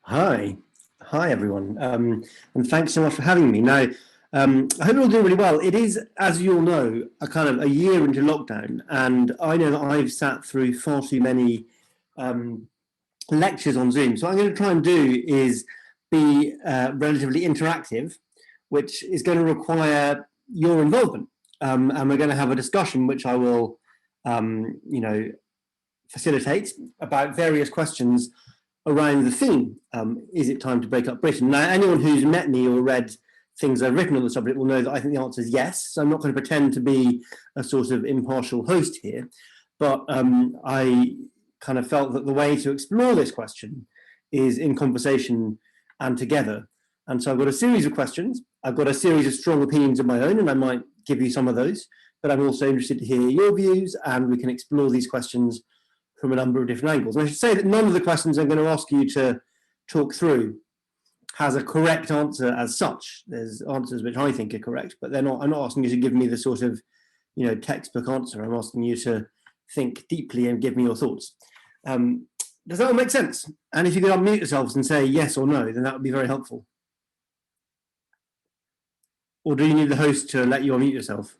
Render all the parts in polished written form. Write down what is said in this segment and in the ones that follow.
Hi, everyone, and thanks so much for having me. Now, I hope you're all doing really well. It is, as you all know, a kind of a year into lockdown, and I know that I've sat through far too many lectures on Zoom. So what I'm going to try and do is be relatively interactive, which is going to require your involvement, and we're going to have a discussion, which I will, facilitate about various questions around the theme, is it time to break up Britain? Now, anyone who's met me or read things I've written on the subject will know that I think the answer is yes. So I'm not going to pretend to be a sort of impartial host here, but I kind of felt that the way to explore this question is in conversation and together. And so I've got a series of questions. I've got a series of strong opinions of my own, and I might give you some of those, but I'm also interested to hear your views, and we can explore these questions from a number of different angles. And I should say that none of the questions I'm going to ask you to talk through has a correct answer as such. There's answers which I think are correct, but I'm not asking you to give me the sort of, textbook answer. I'm asking you to think deeply and give me your thoughts. Does that all make sense? And if you could unmute yourselves and say yes or no, then that would be very helpful. Or do you need the host to let you unmute yourself?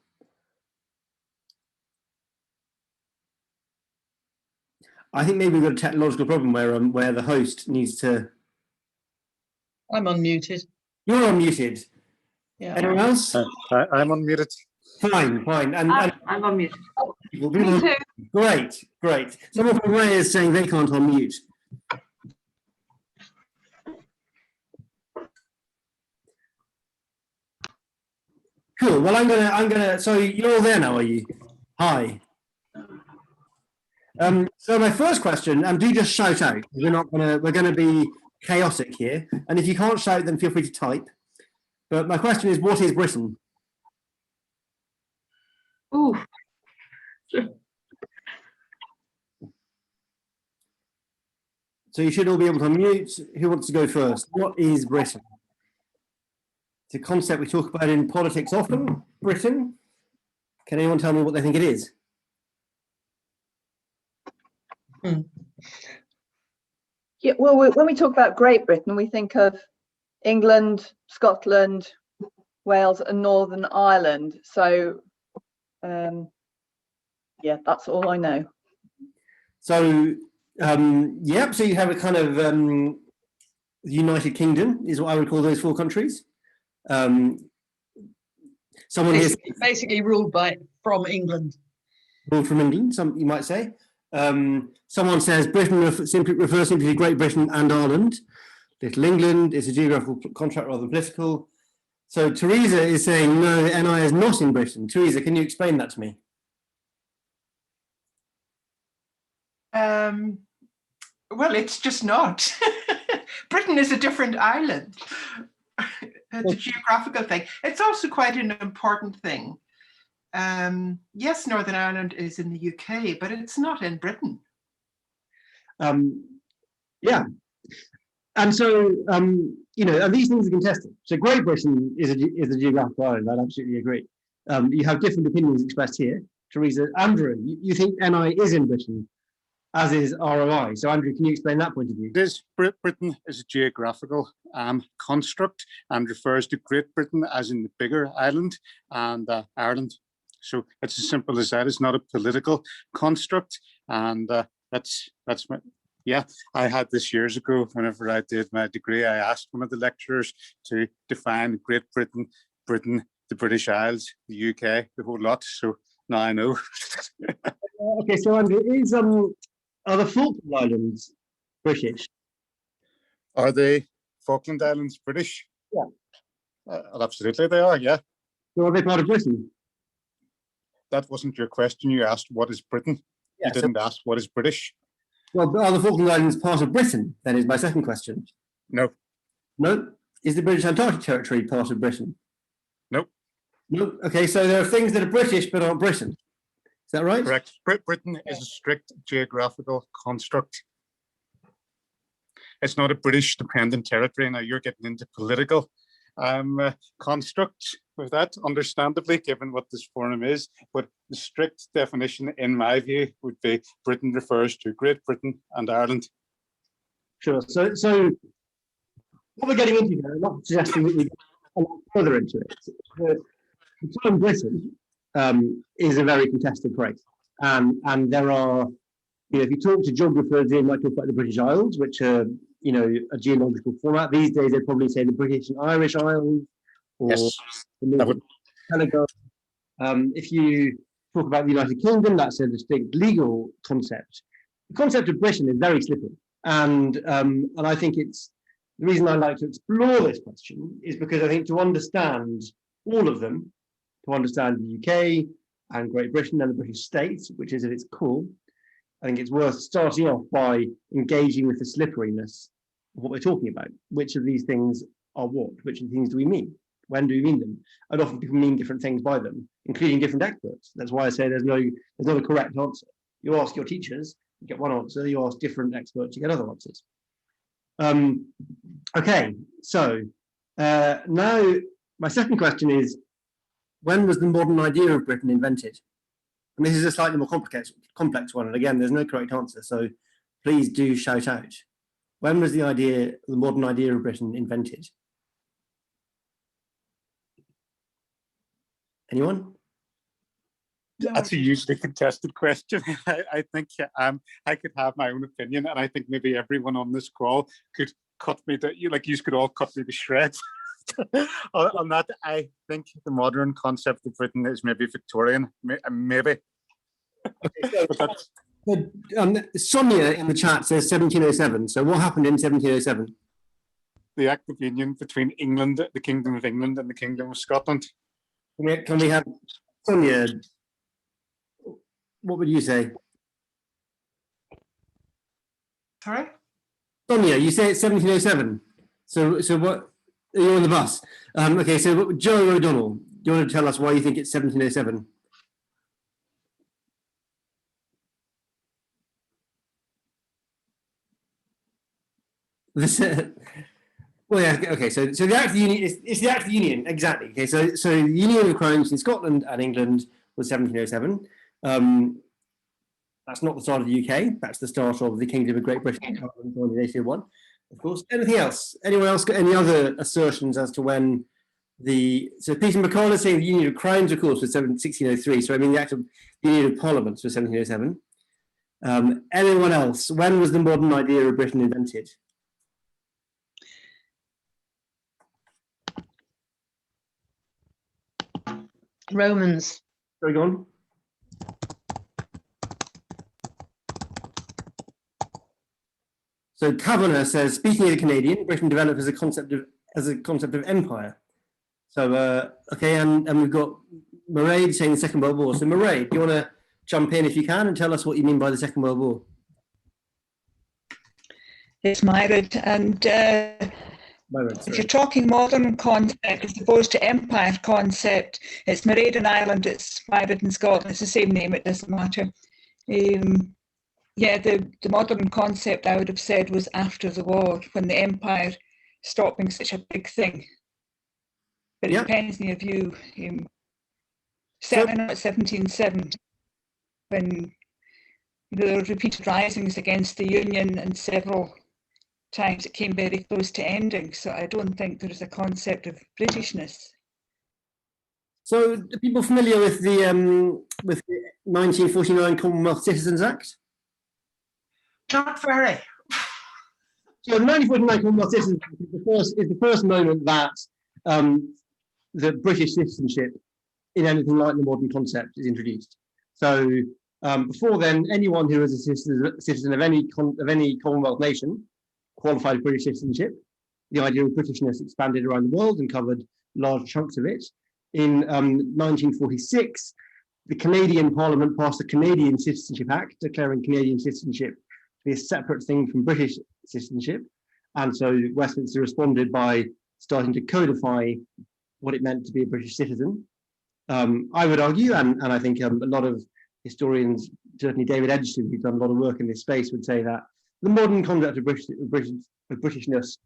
I think maybe we've got a technological problem where the host needs to. I'm unmuted. You're unmuted. Yeah. Anyone else? I'm unmuted. Fine. And I'm unmuted. Me too. Great. Someone from Ray is saying they can't unmute. Cool. Well, I'm gonna. So you're all there now, are you? Hi. So my first question, and do just shout out. We're going to be chaotic here, and if you can't shout, then feel free to type. But my question is, what is Britain? Ooh. So you should all be able to unmute. Who wants to go first? What is Britain? It's a concept we talk about in politics often. Britain. Can anyone tell me what they think it is? Yeah, well, when we talk about Great Britain, we think of England, Scotland, Wales, and Northern Ireland. So, yeah, that's all I know. So, so you have a kind of United Kingdom, is what I would call those four countries. Someone basically ruled from England. Ruled from England, you might say. Someone says Britain refers simply to Great Britain and Ireland. Little England is a geographical contract rather than political. So Teresa is saying no, NI is not in Britain. Teresa, can you explain that to me? Well, it's just not. Britain is a different island. It's a geographical thing. It's also quite an important thing. Yes, Northern Ireland is in the UK, but it's not in Britain. Yeah. And so, and these things are contested. So Great Britain is a geographical island, I'd absolutely agree. You have different opinions expressed here. Teresa, Andrew, you think NI is in Britain, as is ROI. So Andrew, can you explain that point of view? Britain is a geographical construct and refers to Great Britain as in the bigger island and Ireland. So it's as simple as that. It's not a political construct, and that's my. Yeah, I had this years ago. Whenever I did my degree, I asked one of the lecturers to define Great Britain, the British Isles, the UK, the whole lot. So now I know. Okay, so Andrew, are the Falkland Islands British? Are the Falkland Islands British? Yeah. Well, absolutely, they are. Yeah. So are they part of Britain? That wasn't your question. You asked what is Britain. Yeah, you didn't ask what is British. Well, are the Falkland Islands part of Britain? Then is my second question. No. No? Is the British Antarctic Territory part of Britain? No. No. Okay, so there are things that are British but aren't Britain. Is that right? Correct. Britain is a strict geographical construct. It's not a British dependent territory. Now you're getting into political construct with that, understandably, given what this forum is. But the strict definition, in my view, would be Britain refers to Great Britain and Ireland. Sure. So what we're getting into here, I'm not suggesting that we go a lot further into it. The term Britain is a very contested phrase. And there are, if you talk to geographers, they might talk about the British Isles, which are, a geological format. These days, they'd probably say the British and Irish Isles, or Yes, the that Northern Telegraph. If you talk about the United Kingdom, that's a distinct legal concept. The concept of Britain is very slippery. And I think it's the reason I like to explore this question is because I think to understand all of them, to understand the UK and Great Britain and the British state, which is at its core, I think it's worth starting off by engaging with the slipperiness of what we're talking about. Which of these things are what? Which of the things do we mean? When do we mean them? And often people mean different things by them, including different experts. That's why I say there's not a correct answer. You ask your teachers, you get one answer. You ask different experts, you get other answers. Okay, so now my second question is, when was the modern idea of Britain invented? And this is a slightly more complex one. And again, there's no correct answer. So please do shout out. When was the modern idea of Britain invented? Anyone? That's a hugely contested question. I think I could have my own opinion, and I think maybe everyone on this call could cut me to you could all cut me to shreds. On that, I think the modern concept of Britain is maybe Victorian, maybe. Okay, so, Sonia in the chat says 1707. So what happened in 1707? The Act of Union between England, the Kingdom of England, and the Kingdom of Scotland. Can we have Sonia? What would you say? Sorry? Sonia, you say it's 1707. So what? You're on the bus. Okay, so Joe O'Donnell, do you want to tell us why you think it's 1707? Well, yeah, okay. So the Act of Union it's the Act of Union, exactly. Okay, so the Union of Crowns in Scotland and England was 1707. That's not the start of the UK. That's the start of the Kingdom of Great Britain in 1801. Of course. Anything else? Anyone else got any other assertions as to when so Peter McCall is saying the Union of Crowns, of course, was 1603. So I mean the Act of the Union of Parliaments was 1707. Anyone else? When was the modern idea of Britain invented? Romans. Sorry, go on. So Kavanagh says, speaking of the Canadian, Britain developed as a concept of empire. So okay, and we've got Mairead saying the Second World War. So Mairead, do you want to jump in if you can and tell us what you mean by the Second World War? It's Mairead, and if you're talking modern concept as opposed to empire concept, it's Mairead in Ireland, it's Mairead in Scotland, it's the same name, it doesn't matter. Yeah, the modern concept I would have said was after the war, when the empire stopped being such a big thing. But it depends on your view. Certainly not 1707, when there were repeated risings against the Union, and several times it came very close to ending. So I don't think there is a concept of Britishness. So are people familiar with the 1949 Commonwealth Citizens Act? Not very. So the 1949 Commonwealth Citizens Act is the first moment that the British citizenship in anything like the modern concept is introduced. So before then, anyone who was a citizen of any Commonwealth nation qualified British citizenship. The idea of Britishness expanded around the world and covered large chunks of it. In 1946, the Canadian Parliament passed the Canadian Citizenship Act, declaring Canadian citizenship to be a separate thing from British citizenship. And so Westminster responded by starting to codify what it meant to be a British citizen. I would argue, and I think a lot of historians, certainly David Edgerton, who's done a lot of work in this space, would say that the modern concept of Britishness,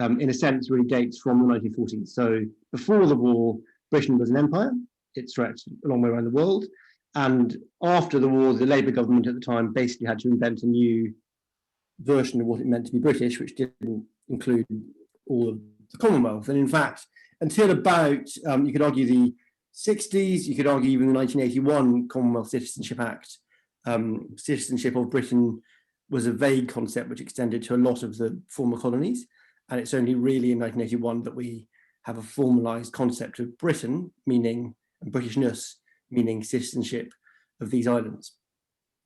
in a sense, really dates from the 1940s. So before the war, Britain was an empire. It stretched a long way around the world. And after the war, the Labour government at the time basically had to invent a new version of what it meant to be British, which didn't include all of the Commonwealth. And in fact, until about, you could argue the 60s, you could argue even the 1981 Commonwealth Citizenship Act, citizenship of Britain was a vague concept which extended to a lot of the former colonies. And it's only really in 1981 that we have a formalized concept of Britain, meaning Britishness, meaning citizenship of these islands.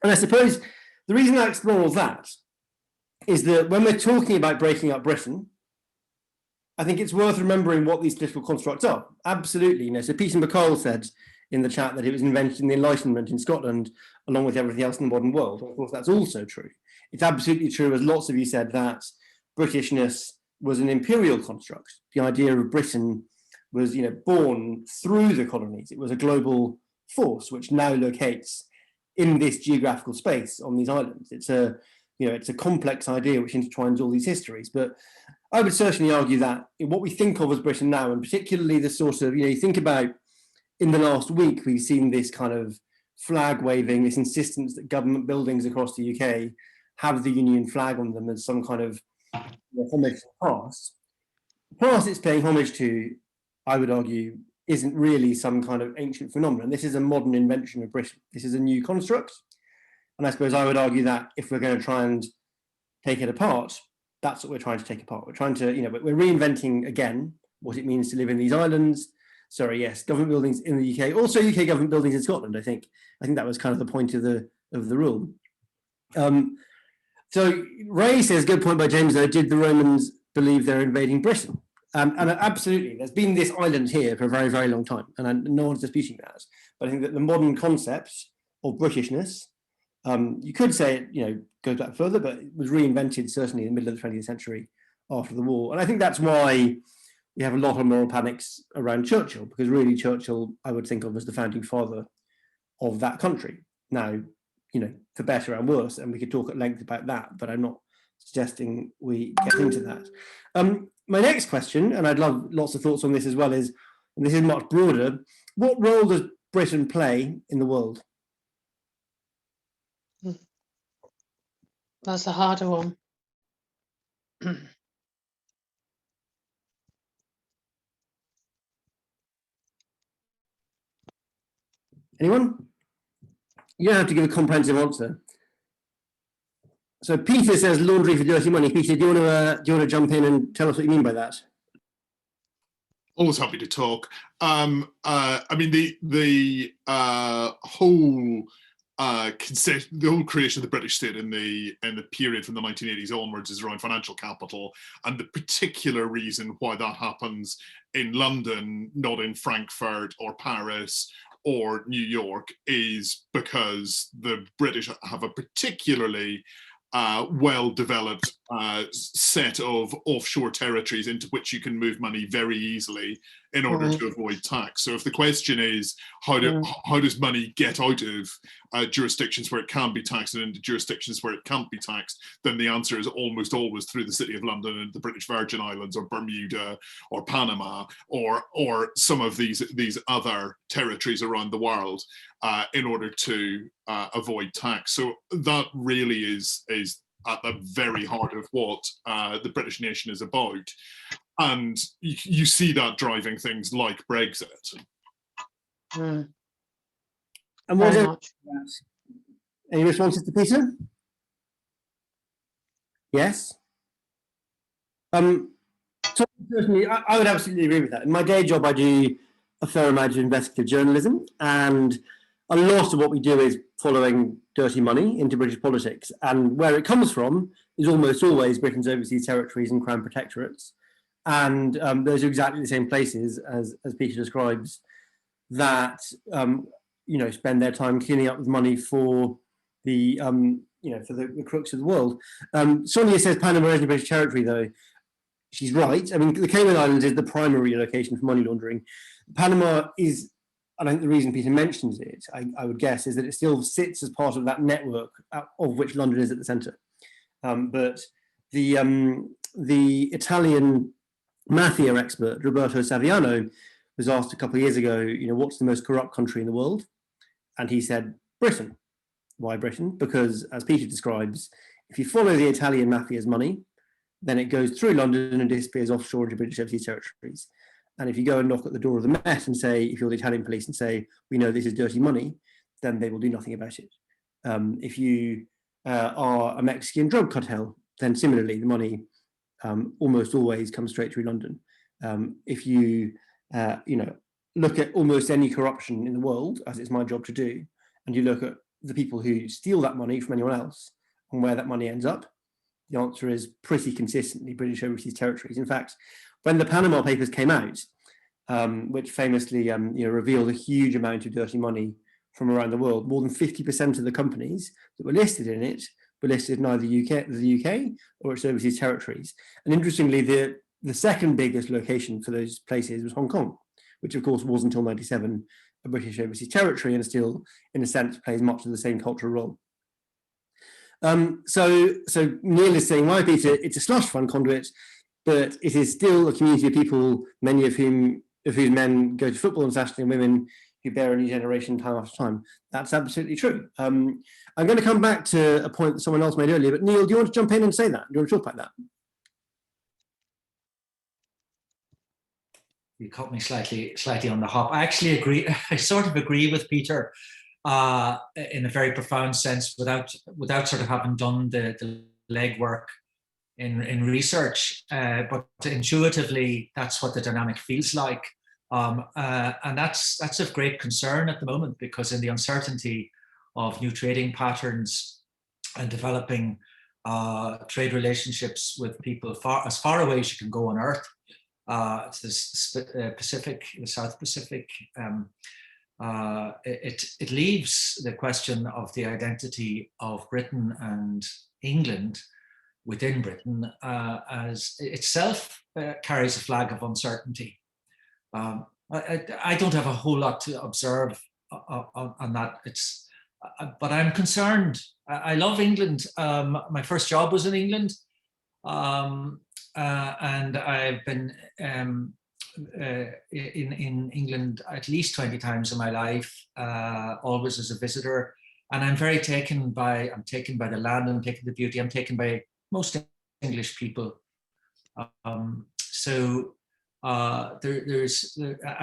And I suppose the reason I explore all that is that when we're talking about breaking up Britain, I think it's worth remembering what these political constructs are. Absolutely. So Peter McCall said in the chat that it was invented in the Enlightenment in Scotland, along with everything else in the modern world. Of course, that's also true. It's absolutely true, as lots of you said, that Britishness was an imperial construct. The idea of Britain was, born through the colonies. It was a global force which now locates in this geographical space on these islands. It's a, it's a complex idea which intertwines all these histories. But I would certainly argue that what we think of as Britain now, and particularly the sort of, you think about in the last week, we've seen this kind of flag waving, this insistence that government buildings across the UK have the Union flag on them as some kind of homage to the past. The past it's paying homage to, I would argue, isn't really some kind of ancient phenomenon. This is a modern invention of Britain. This is a new construct. And I suppose I would argue that if we're going to try and take it apart, that's what we're trying to take apart. We're trying to, we're reinventing again what it means to live in these islands. Sorry, yes, government buildings in the UK, also UK government buildings in Scotland. I think that was kind of the point of the rule. So Ray says, good point by James, though, did the Romans believe they're invading Britain? And absolutely, there's been this island here for a very, very long time, and no one's disputing that. But I think that the modern concept of Britishness, you could say it, goes back further, but it was reinvented certainly in the middle of the 20th century after the war. And I think that's why we have a lot of moral panics around Churchill, because really Churchill, I would think of as the founding father of that country. Now, for better and worse, and we could talk at length about that, but I'm not suggesting we get into that. My next question, and I'd love lots of thoughts on this as well, is, and this is much broader, what role does Britain play in the world? That's a harder one. Anyone? You don't have to give a comprehensive answer. So Peter says laundry for dirty money. Peter, do you want to jump in and tell us what you mean by that? Always happy to talk. I mean, the whole the whole creation of the British state in the period from the 1980s onwards is around financial capital, and the particular reason why that happens in London, not in Frankfurt or Paris or New York, is because the British have a particularly well-developed set of offshore territories into which you can move money very easily in order to avoid tax. So if the question is how does money get out of jurisdictions where it can be taxed and into jurisdictions where it can't be taxed, then the answer is almost always through the City of London and the British Virgin Islands or Bermuda or Panama or some of these other territories around the world in order to avoid tax. So that really is at the very heart of what the British nation is about. And you see that driving things like Brexit. And what any responses to Peter? Yes. So personally, I would absolutely agree with that. In my day job, I do a fair amount of investigative journalism, and a lot of what we do is following dirty money into British politics. And where it comes from is almost always Britain's overseas territories and crown protectorates. And those are exactly the same places as Peter describes that spend their time cleaning up with money for the for the crooks of the world. Sonia says Panama isn't a British territory, though. She's right. I mean, the Cayman Islands is the primary location for money laundering. Panama is, and I think the reason Peter mentions it, I would guess, is that it still sits as part of that network of which London is at the centre. But the Italian mafia expert Roberto Saviano was asked a couple of years ago, what's the most corrupt country in the world? And he said, Britain. Why Britain? Because, as Peter describes, if you follow the Italian mafia's money, then it goes through London and disappears offshore into British overseas territories. And if you go and knock at the door of the Met and say, if you're the Italian police, and say, we know this is dirty money, then they will do nothing about it. If you are a Mexican drug cartel, then similarly, the money almost always comes straight through London. If you, look at almost any corruption in the world, as it's my job to do, and you look at the people who steal that money from anyone else and where that money ends up, the answer is pretty consistently British overseas territories. In fact, when the Panama Papers came out, which famously revealed a huge amount of dirty money from around the world, more than 50% of the companies that were listed in it were listed in either the UK or its overseas territories. And interestingly, the second biggest location for those places was Hong Kong, which of course was until 97 a British overseas territory and still, in a sense, plays much of the same cultural role. So Neil is saying, why, Peter, it's a slush fund conduit, but it is still a community of people, many of whose men go to football internationally and women who bear a new generation time after time. That's absolutely true. I'm going to come back to a point that someone else made earlier, but Neil, do you want to jump in and say that? Do you want to talk about that? You caught me slightly on the hop. I actually agree. I sort of agree with Peter in a very profound sense, without sort of having done the legwork in research. But intuitively, that's what the dynamic feels like, and that's of great concern at the moment, because in the uncertainty of new trading patterns and developing trade relationships with people as far away as you can go on Earth. It's the Pacific, the South Pacific. It leaves the question of the identity of Britain and England within Britain as itself carries a flag of uncertainty. I don't have a whole lot to observe on that. But I'm concerned. I love England. My first job was in England. And I've been in England at least 20 times in my life, always as a visitor. And I'm taken by the land, I'm taken the beauty, I'm taken by most English people. And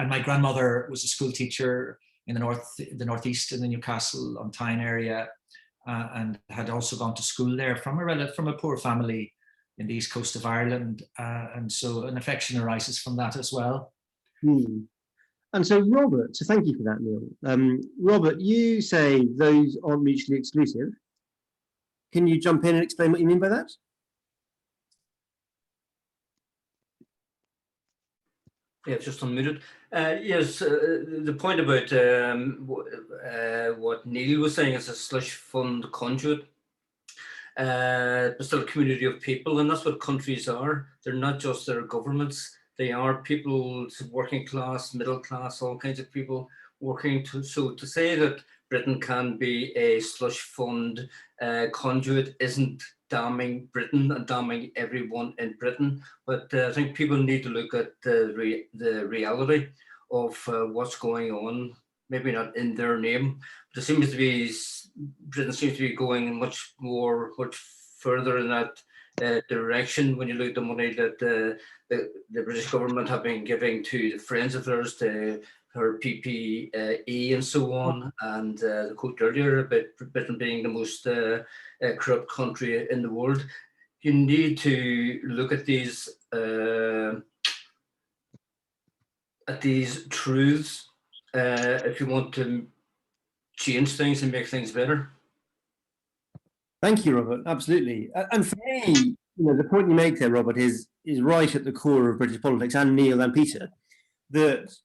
my grandmother was a school teacher in the northeast in the Newcastle on Tyne area, and had also gone to school there from a poor family in the east coast of Ireland, and so an affection arises from that as well. And so Robert, so thank you for that, Neil. Robert, you say those aren't mutually exclusive. Can you jump in and explain what you mean by that? Yeah, just unmuted. Yes, the point about what Neil was saying is a slush fund conduit. But still a community of people, and that's what countries are. They're not just their governments. They are people, working class, middle class, all kinds of people working to. So to say that Britain can be a slush fund conduit isn't damning Britain and damning everyone in Britain. But I think people need to look at the reality of what's going on. Maybe not in their name, but it seems to be Britain seems to be going much further in that direction. When you look at the money that the British government have been giving to the friends of theirs, to her PPE and so on, and the quote earlier about Britain being the most corrupt country in the world, you need to look at these truths if you want to change things and make things better. Thank you, Robert. Absolutely. And for me, the point you make there, Robert, is right at the core of British politics, and Neil and Peter, that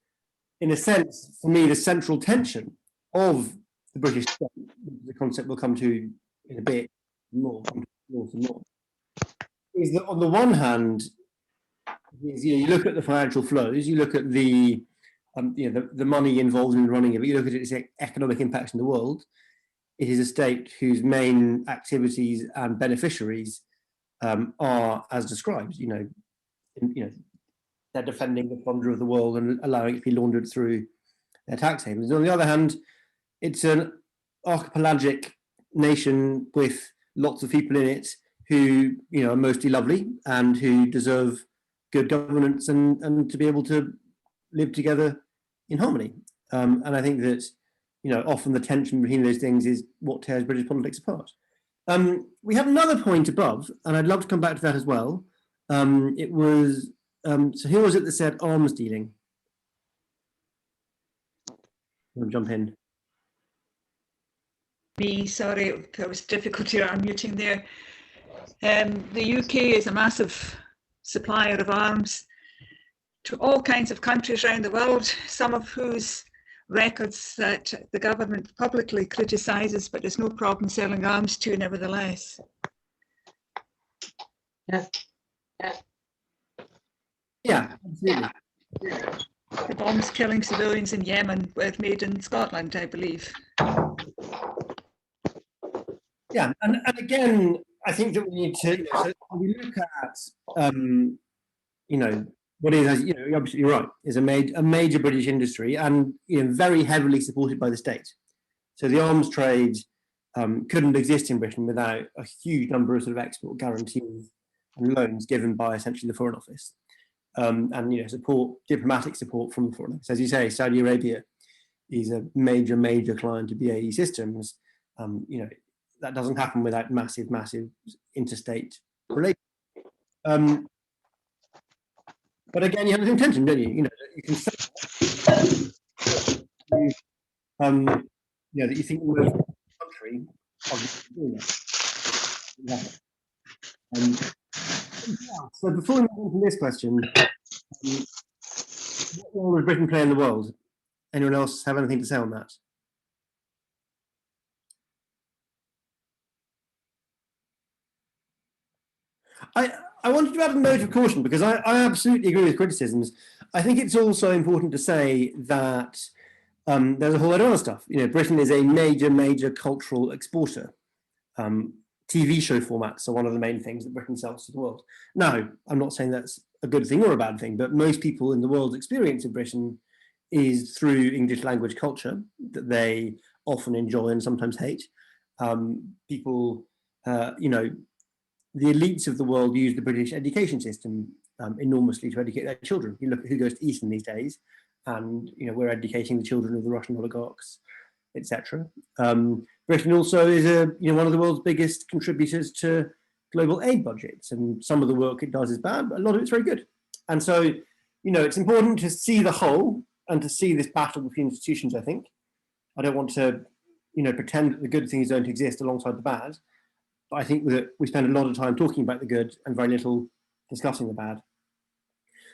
in a sense, for me, the central tension of the British state, the concept we'll come to in a bit more, is that on the one hand, you look at the financial flows, you look at the money involved in running it, but you look at its economic impacts in the world. It is a state whose main activities and beneficiaries are as described. They're defending the plunder of the world and allowing it to be laundered through their tax havens. On the other hand, it's an archipelagic nation with lots of people in it who are mostly lovely and who deserve good governance and to be able to live together in harmony. And I think that often the tension between those things is what tears British politics apart. We have another point above, and I'd love to come back to that as well. It was so who was it that said arms dealing? I'll jump in. Me, sorry, there was difficulty unmuting there. The UK is a massive supplier of arms to all kinds of countries around the world, some of whose records that the government publicly criticises, but there's no problem selling arms to nevertheless. Yeah, absolutely. The bombs killing civilians in Yemen were made in Scotland, I believe. Yeah, and again, I think that we need to, so we look at, what is, you're absolutely right, is a major British industry and very heavily supported by the state. So the arms trade couldn't exist in Britain without a huge number of sort of export guarantees and loans given by essentially the Foreign Office. And diplomatic support from the Foreign Office. As you say, Saudi Arabia is a major client of BAE Systems. That doesn't happen without massive interstate relations. But again, you have this intention, don't you? You can say that you think we're a country of doing that. So before we move on to this question, what role does Britain play in the world? Anyone else have anything to say on that? I wanted to add a note of caution because I absolutely agree with criticisms. I think it's also important to say that there's a whole lot of other stuff. Britain is a major cultural exporter. TV show formats are one of the main things that Britain sells to the world. Now, I'm not saying that's a good thing or a bad thing, but most people in the world's experience of Britain is through English language culture that they often enjoy and sometimes hate. The elites of the world use the British education system enormously to educate their children. You look at who goes to Eton these days, and we're educating the children of the Russian oligarchs, etc. Britain also is one of the world's biggest contributors to global aid budgets, and some of the work it does is bad, but a lot of it's very good. And so, it's important to see the whole and to see this battle between institutions. I think I don't want to, pretend that the good things don't exist alongside the bad. But I think that we spend a lot of time talking about the good and very little discussing the bad.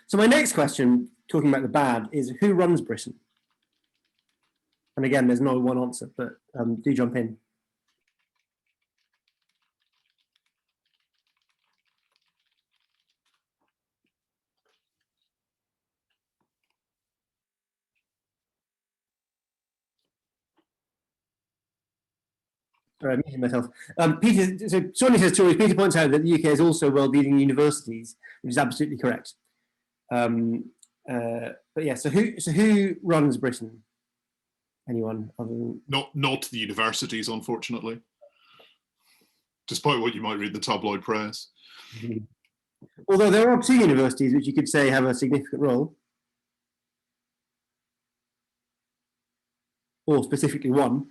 So my next question, talking about the bad, is who runs Britain? And again, there's no one answer, but do jump in. Sorry, I'm muting myself. Peter, so Sonia says, Peter points out that the UK is also world-leading universities, which is absolutely correct. But yeah, so who runs Britain? Anyone other than... Not the universities, unfortunately. Despite what you might read in the tabloid press. Mm-hmm. Although there are two universities which you could say have a significant role. Or specifically one.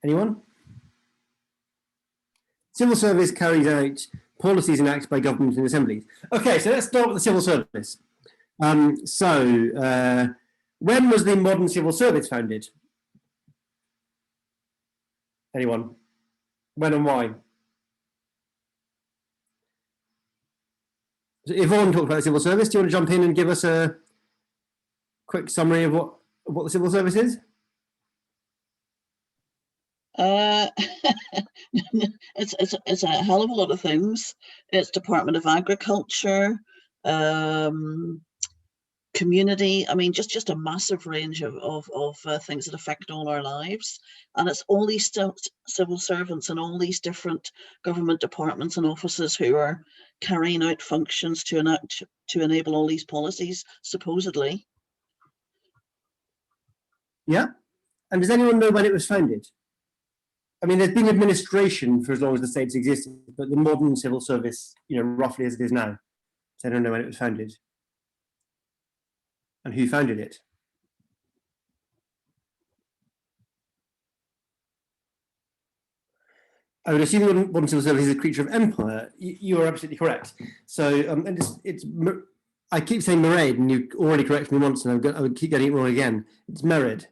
Anyone? Civil service carries out policies enacted by government and assemblies. Okay, so let's start with the civil service. When was the modern civil service founded? Anyone? When and why? So Yvonne talked about the civil service. Do you want to jump in and give us a quick summary of what the civil service is? It's a hell of a lot of things. It's Department of Agriculture, community. I mean, just a massive range of things that affect all our lives. And it's all these civil servants and all these different government departments and offices who are carrying out functions to enable all these policies, supposedly. Yeah. And does anyone know when it was founded? I mean, there's been administration for as long as the states existed, but the modern civil service, roughly as it is now. So I don't know when it was founded. And who founded it? I would assume the modern civil service is a creature of empire. You are absolutely correct. So, and I keep saying Mairead, and you already corrected me once, and I would keep getting it wrong again. It's Mairead.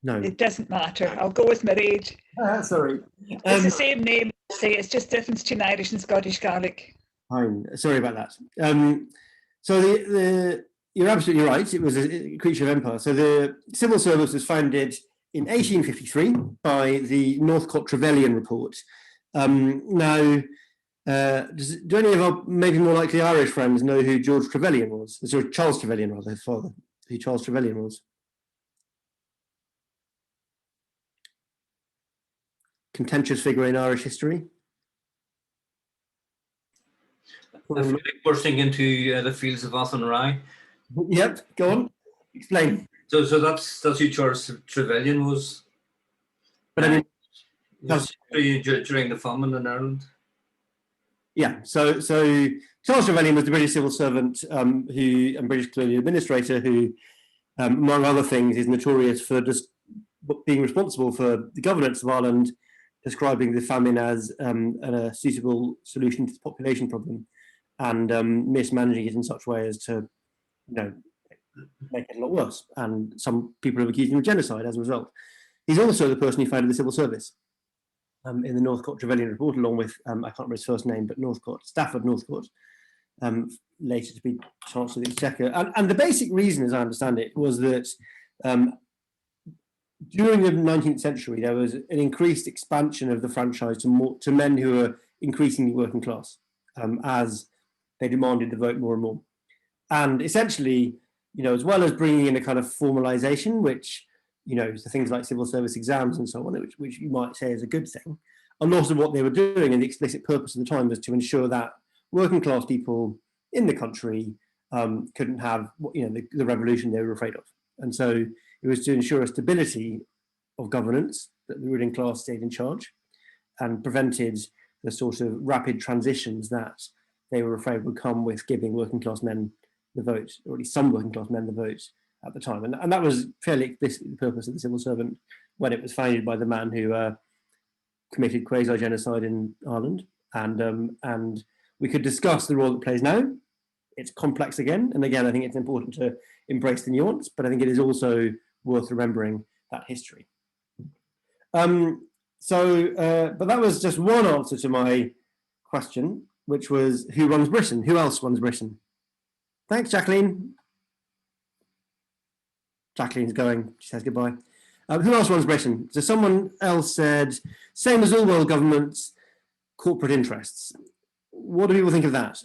No. It doesn't matter. I'll go with Mairead. Sorry. It's the same name. Say it's just difference between Irish and Scottish Gaelic. Fine. Sorry about that. So you're absolutely right. It was a creature of empire. So the civil service was founded in 1853 by the Northcote Trevelyan report. Now, do any of our maybe more likely Irish friends know who George Trevelyan was? Sorry, Charles Trevelyan, rather, his father, who Charles Trevelyan was. Contentious figure in Irish history. I feel like bursting into the fields of Athenry. Yep, go on, explain. So that's who Charles Trevelyan was. But I mean, during the famine in Ireland. Yeah, so Charles Trevelyan was the British civil servant and British colonial administrator who, among other things, is notorious for just being responsible for the governance of Ireland, describing the famine as a suitable solution to the population problem, and mismanaging it in such a way as to, make it a lot worse. And some people have accused him of genocide as a result. He's also the person who founded the civil service in the Northcote Trevelyan report, along with, I can't remember his first name, but Stafford Northcote, later to be Chancellor of the Exchequer. And the basic reason, as I understand it, was that during the 19th century, there was an increased expansion of the franchise to men who were increasingly working class, as they demanded the vote more and more. And essentially, as well as bringing in a kind of formalization, which, so things like civil service exams and so on, which you might say is a good thing, a lot of what they were doing and the explicit purpose of the time was to ensure that working class people in the country couldn't have, the revolution they were afraid of. And so it was to ensure a stability of governance, that the ruling class stayed in charge and prevented the sort of rapid transitions that they were afraid would come with giving working class men the vote, or at least some working class men the vote at the time. And that was fairly explicitly the purpose of the civil servant when it was founded by the man who committed quasi-genocide in Ireland. And we could discuss the role it plays now. It's complex again, and again, I think it's important to embrace the nuance, but I think it is also worth remembering that history. But that was just one answer to my question, which was who runs Britain? Who else runs Britain? Thanks, Jacqueline. Jacqueline's going, she says goodbye. Who else runs Britain? So someone else said, same as all world governments, corporate interests. What do people think of that?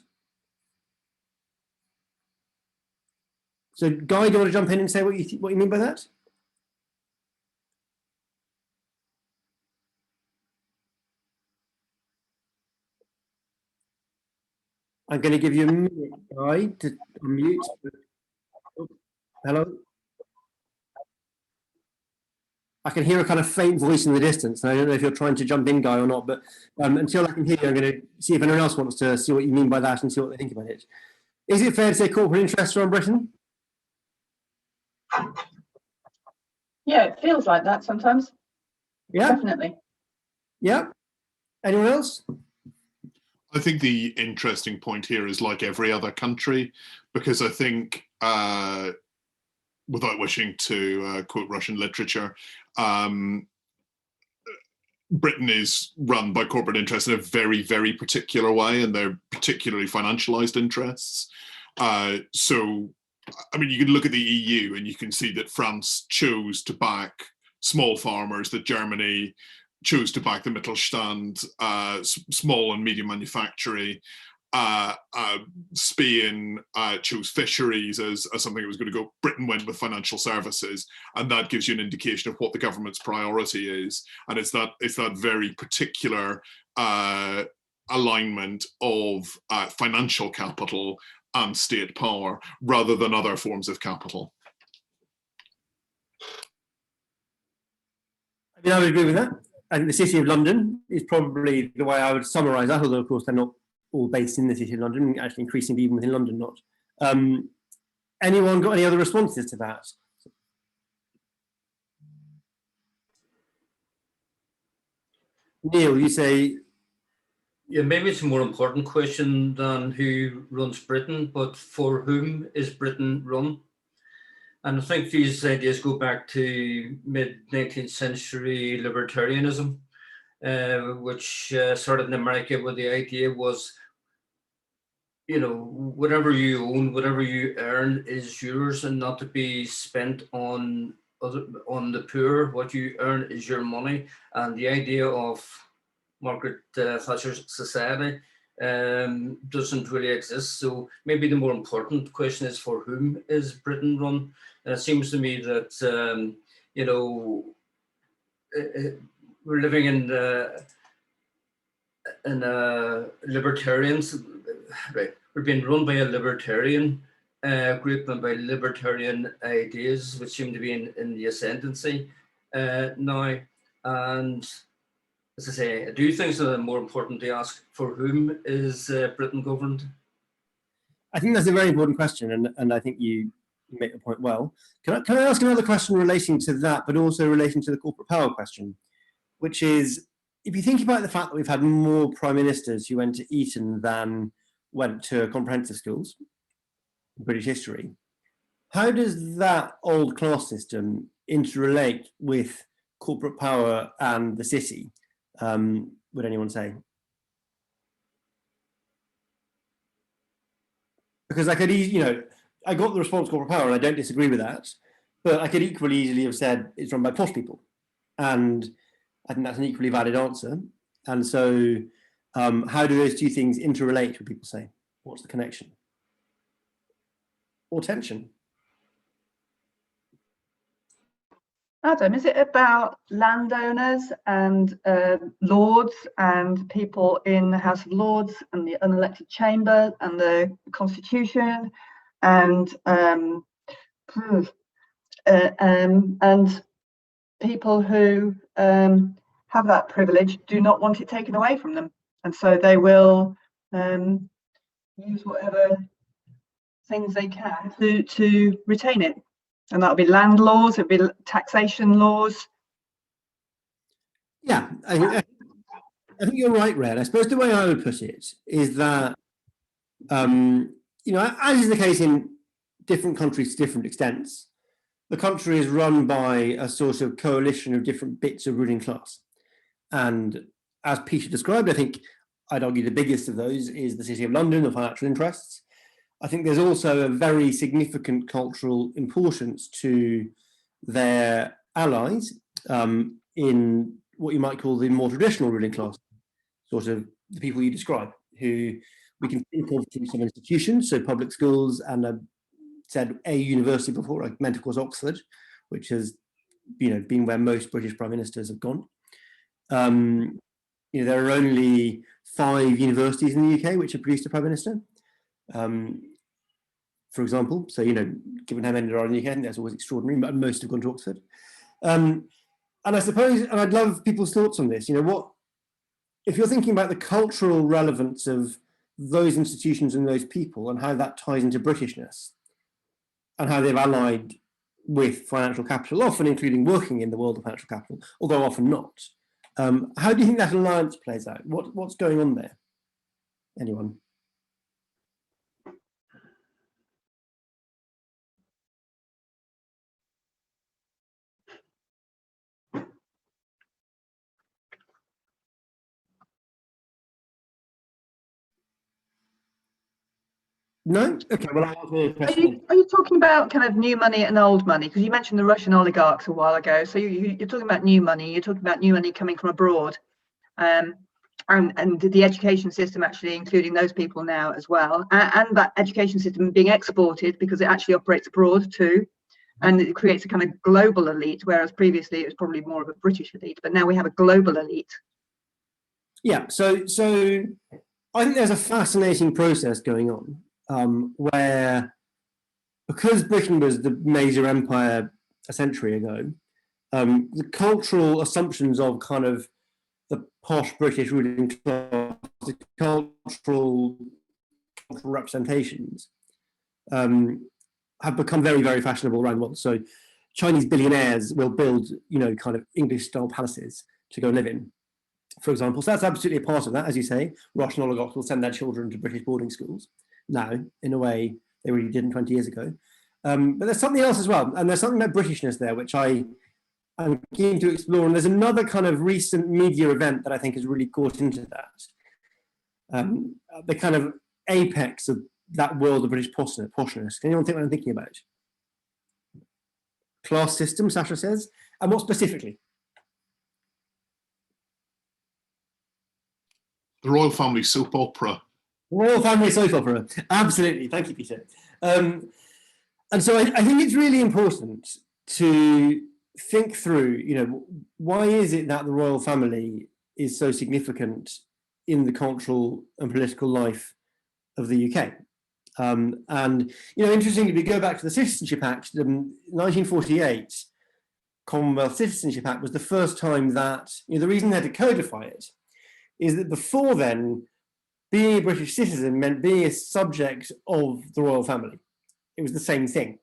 So Guy, do you want to jump in and say what you mean by that? I'm going to give you a minute, Guy, to unmute. Hello? I can hear a kind of faint voice in the distance, and I don't know if you're trying to jump in, Guy, or not, but until I can hear you, I'm going to see if anyone else wants to see what you mean by that and see what they think about it. Is it fair to say corporate interests are on Britain? Yeah, it feels like that sometimes. Yeah. Definitely. Yeah. Anyone else? I think the interesting point here is like every other country, because I think, without wishing to quote Russian literature, Britain is run by corporate interests in a very, very particular way, and they're particularly financialized interests. So, I mean, you can look at the EU and you can see that France chose to back small farmers, that Germany chose to back the Mittelstand, small and medium manufacturing. Spain chose fisheries as something that was going to go. Britain went with financial services, and that gives you an indication of what the government's priority is. And it's that very particular alignment of financial capital and state power rather than other forms of capital. I mean, I would agree with that. I think the City of London is probably the way I would summarise that, although of course they're not all based in the City of London, actually increasingly even within London not. Anyone got any other responses to that? Neil, you say... Yeah, maybe it's a more important question than who runs Britain, but for whom is Britain run? And I think these ideas go back to mid-19th century libertarianism, which started in America, where the idea was, you know, whatever you own, whatever you earn is yours and not to be spent on the poor. What you earn is your money. And the idea of Margaret Thatcher's society doesn't really exist. So maybe the more important question is, for whom is Britain run? And it seems to me that, you know, we're living in libertarians, right? We're being run by a libertarian group and by libertarian ideas, which seem to be in the ascendancy now. And as I say, I do think it's more important to ask, for whom is Britain governed? I think that's a very important question, and I think you make the point well. Can I ask another question relating to that, but also relating to the corporate power question, which is, if you think about the fact that we've had more prime ministers who went to Eton than went to comprehensive schools in British history, how does that old class system interrelate with corporate power and the city? Would anyone say? Because I could, you know, I got the response corporate power and I don't disagree with that, but I could equally easily have said it's run by posh people. And I think that's an equally valid answer. And so how do those two things interrelate, would people say? What's the connection? Or tension? Adam, is it about landowners and lords and people in the House of Lords and the unelected chamber and the Constitution and people who have that privilege do not want it taken away from them, and so they will use whatever things they can to retain it? And that'll be land laws, it'll be taxation laws. Yeah, I think you're right, Red. I suppose the way I would put it is that, you know, as is the case in different countries to different extents, the country is run by a sort of coalition of different bits of ruling class. And as Peter described, I think I'd argue the biggest of those is the City of London, the financial interests. I think there's also a very significant cultural importance to their allies in what you might call the more traditional ruling class, sort of the people you describe, who we can think of through some institutions, so public schools, and I've said a university before, I meant of course Oxford, which has, you know, been where most British prime ministers have gone. You know, there are only 5 universities in the UK which have produced a prime minister. For example, so, you know, given how many there are in the UK, I think that's always extraordinary, but most have gone to Oxford. And I suppose, and I'd love people's thoughts on this, you know, what, if you're thinking about the cultural relevance of those institutions and those people and how that ties into Britishness and how they've allied with financial capital, often including working in the world of financial capital, although often not. How do you think that alliance plays out? What's going on there? Anyone? No? Okay, well, I'll answer the question. Are you talking about kind of new money and old money? Because you mentioned the Russian oligarchs a while ago. So you're talking about new money. You're talking about new money coming from abroad, and the education system actually including those people now as well, and that education system being exported because it actually operates abroad too, and it creates a kind of global elite, whereas previously it was probably more of a British elite, but now we have a global elite. Yeah, so I think there's a fascinating process going on. Where, because Britain was the major empire a century ago, the cultural assumptions of kind of the posh British ruling class, the cultural representations have become very, very fashionable around the world. So Chinese billionaires will build, kind of English-style palaces to go live in, for example. So that's absolutely a part of that. As you say, Russian oligarchs will send their children to British boarding schools now, in a way they really didn't 20 years ago. But there's something else as well, and there's something about Britishness there, which I'm keen to explore. And there's another kind of recent media event that I think has really caught into that. The kind of apex of that world of British poshness. Can anyone think what I'm thinking about? Class system, Sasha says. And what specifically? The Royal Family soap opera. Royal Family soap opera. Absolutely. Thank you, Peter. And so I think it's really important to think through, why is it that the royal family is so significant in the cultural and political life of the UK? And interestingly, if we go back to the Citizenship Act, 1948, Commonwealth Citizenship Act was the first time that, the reason they had to codify it is that before then, being a British citizen meant being a subject of the royal family. It was the same thing.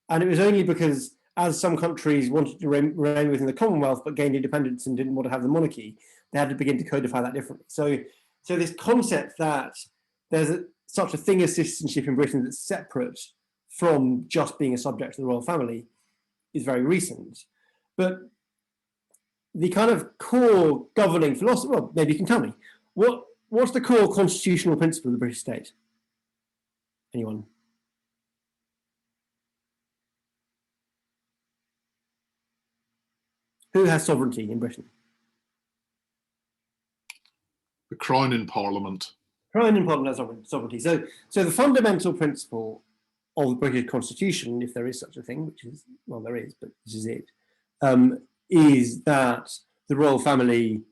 And it was only because, as some countries wanted to remain within the Commonwealth but gained independence and didn't want to have the monarchy, they had to begin to codify that differently. So this concept that there's such a thing as citizenship in Britain that's separate from just being a subject of the royal family is very recent. But the kind of core governing philosophy, well, maybe you can tell me, what's the core constitutional principle of the British state? Anyone? Who has sovereignty in Britain? The Crown in Parliament. Crown in Parliament has sovereignty. So the fundamental principle of the British Constitution, if there is such a thing, which is, well, there is, but this is it, is that the royal family,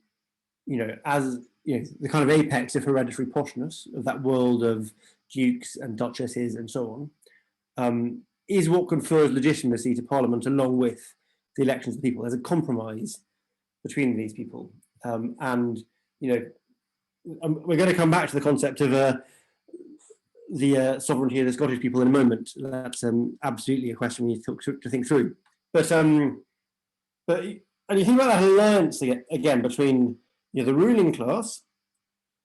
as the kind of apex of hereditary poshness of that world of dukes and duchesses and so on, is what confers legitimacy to Parliament along with the elections of the people. There's a compromise between these people, and we're going to come back to the concept of the sovereignty of the Scottish people in a moment. That's absolutely a question we need to think through. But and you think about that alliance again between the ruling class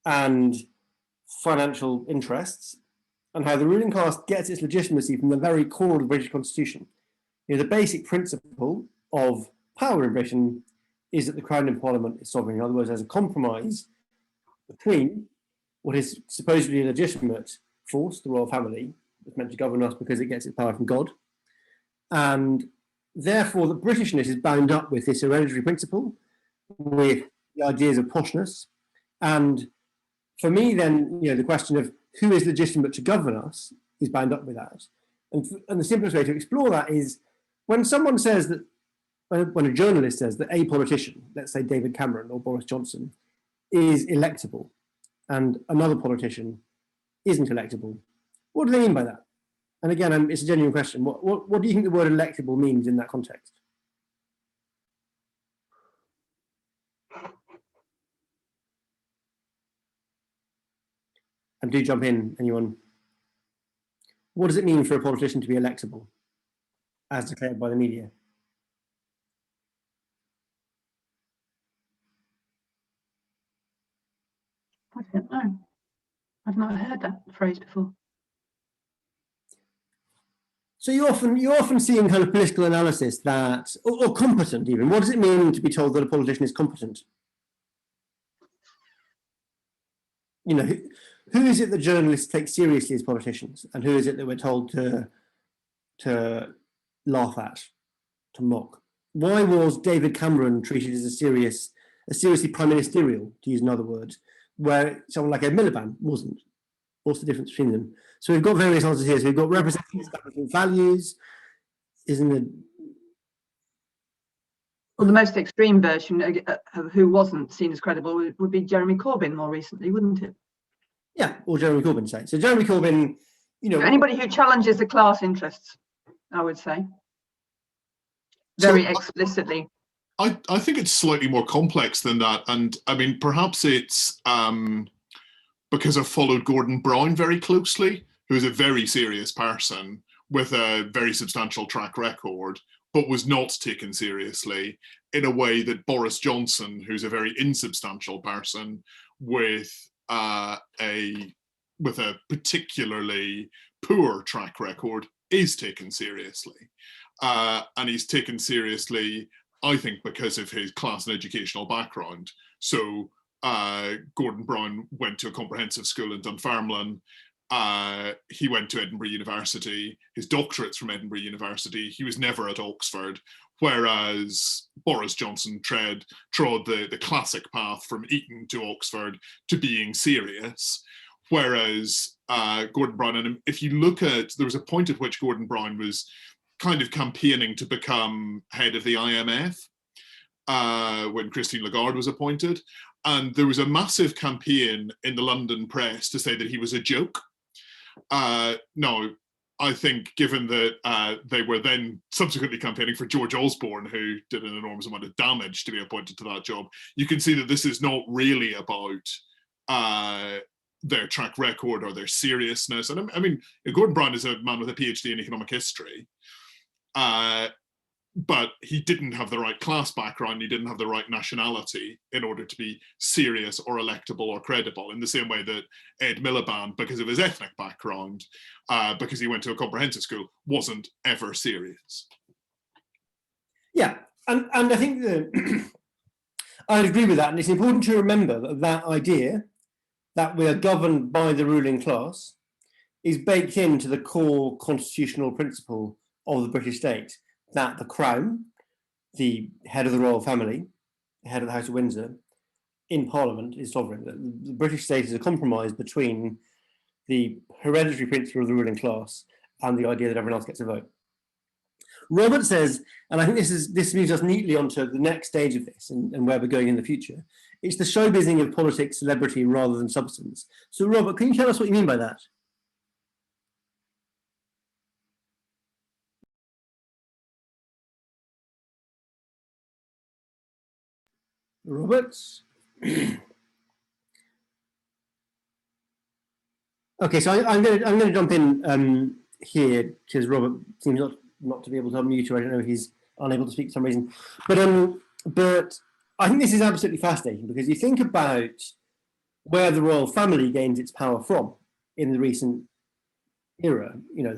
and financial interests, and how the ruling class gets its legitimacy from the very core of the British Constitution. The basic principle of power in Britain is that the Crown in Parliament is sovereign. In other words, there's a compromise between what is supposedly a legitimate force, the royal family, that's meant to govern us because it gets its power from God, and therefore the Britishness is bound up with this hereditary principle, with the ideas of poshness. And for me then, the question of who is legitimate to govern us is bound up with that. And the simplest way to explore that is when someone says that, when a journalist says that a politician, let's say David Cameron or Boris Johnson, is electable and another politician isn't electable, what do they mean by that? And again, it's a genuine question. What do you think the word electable means in that context? And do jump in, anyone. What does it mean for a politician to be electable, as declared by the media? I don't know. I've not heard that phrase before. So you often see in kind of political analysis that, or competent even, what does it mean to be told that a politician is competent? Who is it that journalists take seriously as politicians, and who is it that we're told to laugh at, to mock? Why was David Cameron treated as a seriously prime ministerial, to use another word, where someone like Ed Miliband wasn't? What's the difference between them? So we've got various answers here. So we've got representing establishment values, isn't it? Well, the most extreme version of who wasn't seen as credible would be Jeremy Corbyn more recently, wouldn't it? Yeah, or Jeremy Corbyn, say. So Jeremy Corbyn, anybody who challenges the class interests, I would say. very So, explicitly. I think it's slightly more complex than that. And I mean, perhaps it's because I've followed Gordon Brown very closely, who's a very serious person with a very substantial track record, but was not taken seriously in a way that Boris Johnson, who's a very insubstantial person with a particularly poor track record, is taken seriously. And he's taken seriously, I think, because of his class and educational background. So Gordon Brown went to a comprehensive school in Dunfermline. He went to Edinburgh University. His doctorate's from Edinburgh University. He was never at Oxford, whereas Boris Johnson trod the classic path from Eton to Oxford to being serious. Whereas Gordon Brown, and if you look at, there was a point at which Gordon Brown was kind of campaigning to become head of the IMF when Christine Lagarde was appointed. And there was a massive campaign in the London press to say that he was a joke. Now, I think given that they were then subsequently campaigning for George Osborne, who did an enormous amount of damage to be appointed to that job, you can see that this is not really about their track record or their seriousness. And I mean, Gordon Brown is a man with a PhD in economic history, but he didn't have the right class background, he didn't have the right nationality in order to be serious or electable or credible, in the same way that Ed Miliband, because of his ethnic background, because he went to a comprehensive school, wasn't ever serious. Yeah, and I think that I agree with that, and it's important to remember that that idea that we are governed by the ruling class is baked into the core constitutional principle of the British state, that the Crown, the head of the royal family, the head of the House of Windsor, in Parliament is sovereign. The British state is a compromise between the hereditary principle of the ruling class and the idea that everyone else gets a vote. Robert says, and I think this moves us neatly onto the next stage of this and where we're going in the future, it's the showbizzing of politics, celebrity, rather than substance. So Robert, can you tell us what you mean by that? Robert? Okay, so I'm going to jump in here because Robert seems not to be able to unmute, or I don't know if he's unable to speak for some reason. But I think this is absolutely fascinating because you think about where the royal family gains its power from in the recent era. You know,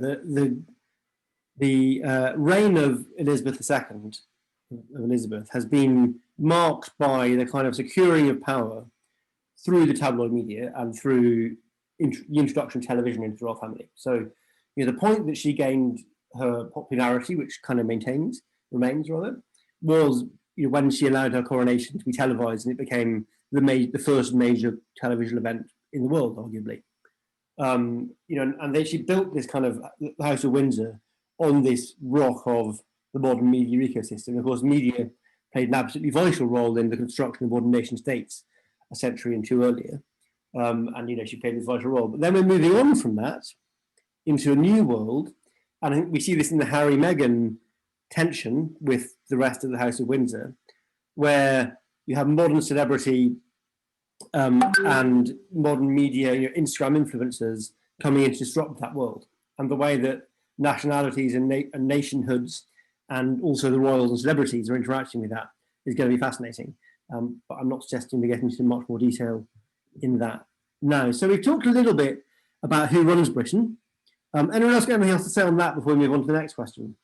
the reign of Elizabeth II, has been marked by the kind of securing of power through the tabloid media and through the introduction of television into the royal family. So, you know, the point that she gained her popularity, which kind of remains rather, was, you know, when she allowed her coronation to be televised, and it became the first major television event in the world, arguably. You know, and then she built this kind of House of Windsor on this rock of the modern media ecosystem. Of course, media played an absolutely vital role in the construction of modern nation states a century and two earlier. And, you know, she played this vital role. But then we're moving on from that into a new world. And I think we see this in the Harry-Meghan tension with the rest of the House of Windsor, where you have modern celebrity and modern media, you know, Instagram influencers coming in to disrupt that world. And the way that nationalities and nationhoods and also the royals and celebrities are interacting with that is going to be fascinating. But I'm not suggesting we get into much more detail in that now. So we've talked a little bit about who runs Britain. Anyone else got anything else to say on that before we move on to the next question?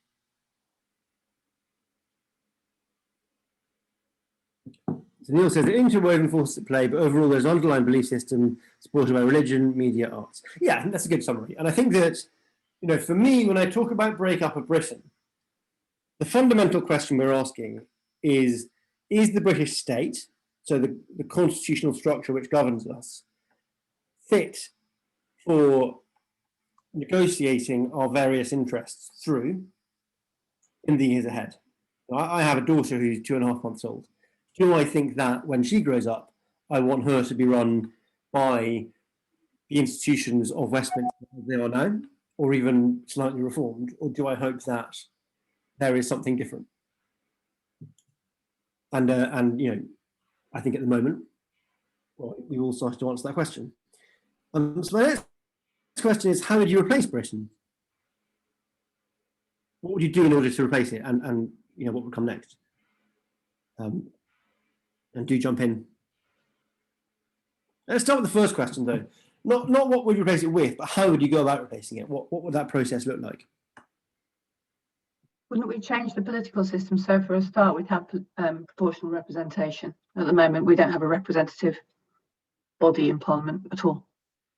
So Neil says the interwoven forces at play, but overall there's an underlying belief system supported by religion, media, arts. Yeah, I think that's a good summary. And I think that, you know, for me, when I talk about breakup of Britain, the fundamental question we're asking is the British state, so the constitutional structure which governs us, fit for negotiating our various interests through in the years ahead? I have a daughter who's 2.5 months old. Do I think that when she grows up, I want her to be run by the institutions of Westminster as they are now, or even slightly reformed? Or do I hope that there is something different? And you know, I think at the moment, well, we all started to answer that question. So my next question is, how would you replace Britain? What would you do in order to replace it, and you know, what would come next? And do jump in. Let's start with the first question, though. Not what would you replace it with, but how would you go about replacing it? What would that process look like? Wouldn't we change the political system? So for a start, we'd have proportional representation. At the moment, we don't have a representative body in Parliament at all.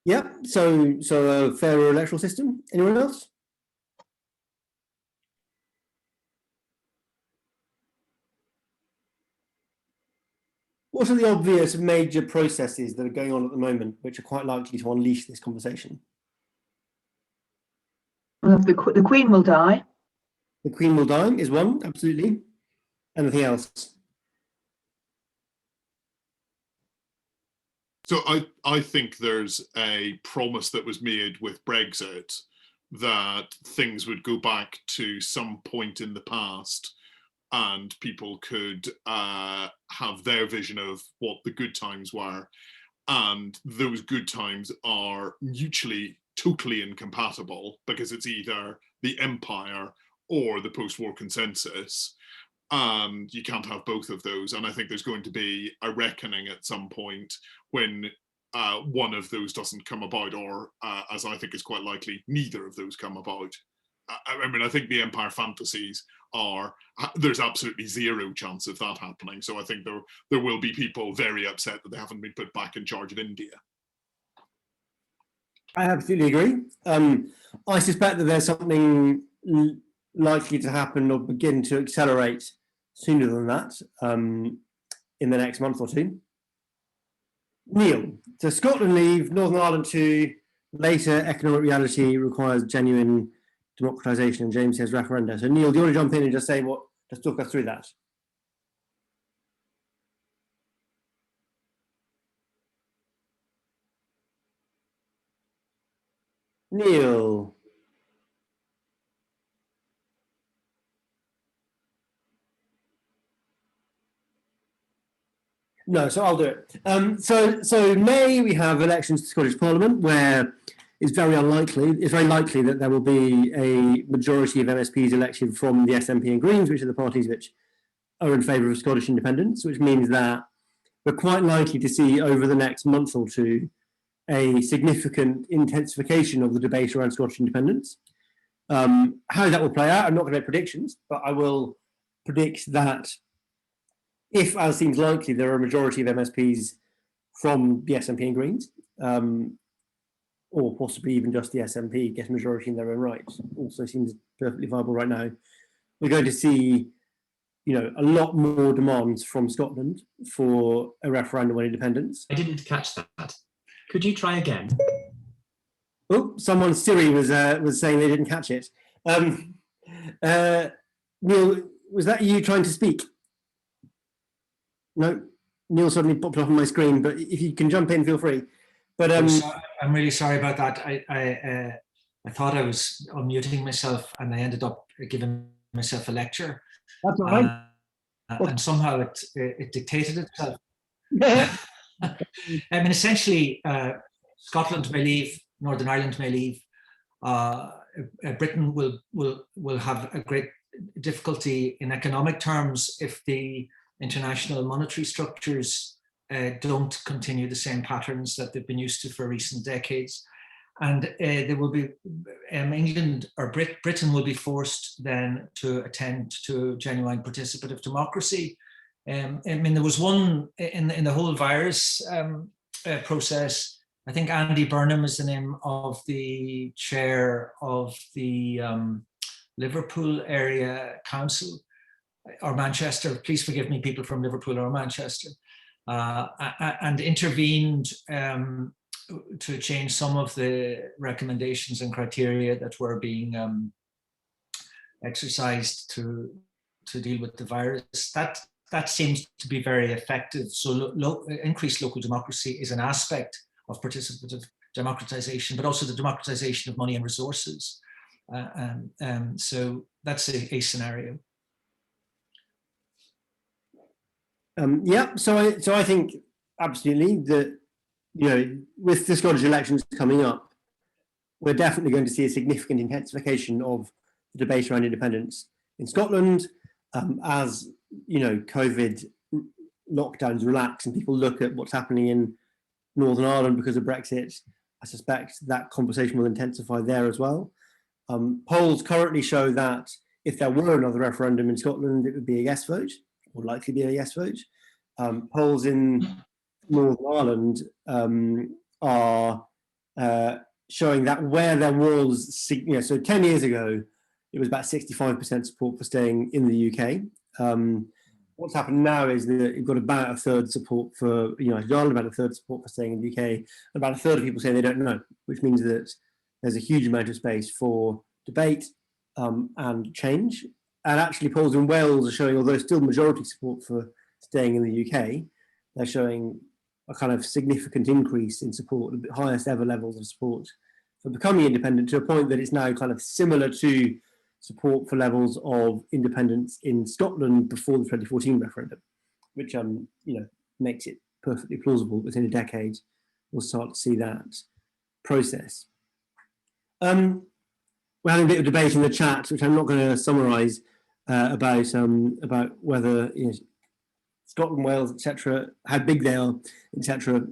Yeah, so a fairer electoral system. Anyone else? What are the obvious major processes that are going on at the moment which are quite likely to unleash this conversation? Well, the Queen will die. The Queen will die is one, absolutely. Anything else? So I think there's a promise that was made with Brexit that things would go back to some point in the past and people could have their vision of what the good times were. And those good times are mutually totally incompatible because it's either the empire or the post-war consensus. And you can't have both of those. And I think there's going to be a reckoning at some point when one of those doesn't come about, or as I think is quite likely, neither of those come about. I mean, I think the empire fantasies are, there's absolutely zero chance of that happening. So I think there will be people very upset that they haven't been put back in charge of India. I absolutely agree. I suspect that there's something likely to happen or begin to accelerate sooner than that in the next month or two. Neil, so Scotland leave, Northern Ireland too, later economic reality requires genuine democratisation, and James says referenda. So Neil, do you want to jump in and just say just talk us through that? Neil. No, so I'll do it. So May we have elections to Scottish Parliament, where it's very likely that there will be a majority of MSPs elected from the SNP and Greens, which are the parties which are in favour of Scottish independence, which means that we're quite likely to see over the next month or two a significant intensification of the debate around Scottish independence. How that will play out, I'm not going to make predictions, but I will predict that if, as seems likely, there are a majority of MSPs from the SNP and Greens, or possibly even just the SNP get a majority in their own right, also seems perfectly viable right now. We're going to see, a lot more demands from Scotland for a referendum on independence. I didn't catch that. Could you try again? Oh, someone's Siri was saying they didn't catch it. Neil, was that you trying to speak? No, Neil suddenly popped up on my screen, but if you can jump in, feel free. But I'm really sorry about that. I thought I was unmuting myself, and I ended up giving myself a lecture. That's all right. And somehow it dictated itself. I mean, essentially, Scotland may leave, Northern Ireland may leave. Britain will have a great difficulty in economic terms if the international monetary structures don't continue the same patterns that they've been used to for recent decades. And there will be, England or Britain will be forced then to attend to genuine participative democracy. I mean, there was one in the whole virus process. I think Andy Burnham is the name of the chair of the Liverpool area council, or Manchester. Please forgive me, people from Liverpool or Manchester, and intervened to change some of the recommendations and criteria that were being exercised to deal with the virus. That seems to be very effective. So increased local democracy is an aspect of participative democratization, but also the democratization of money and resources. So that's a scenario. Yeah, so I think absolutely that, you know, with the Scottish elections coming up, we're definitely going to see a significant intensification of the debate around independence in Scotland, as, you know, COVID lockdowns relax and people look at what's happening in Northern Ireland because of Brexit. I suspect that conversation will intensify there as well. Polls currently show that if there were another referendum in Scotland, it would be a yes vote, or likely be a yes vote. Polls in Northern Ireland are showing that where there was, you know, so 10 years ago, it was about 65% support for staying in the UK. What's happened now is that you've got about a third support for United Ireland, about a third support for staying in the UK, about a third of people say they don't know, which means that there's a huge amount of space for debate and change. And actually polls in Wales are showing, although still majority support for staying in the UK, they're showing a kind of significant increase in support, the highest ever levels of support for becoming independent, to a point that it's now kind of similar to support for levels of independence in Scotland before the 2014 referendum, which you know, makes it perfectly plausible within a decade we'll start to see that process. We're having a bit of debate in the chat, which I'm not going to summarise, about whether, you know, Scotland, Wales, etc., how big they are, etc.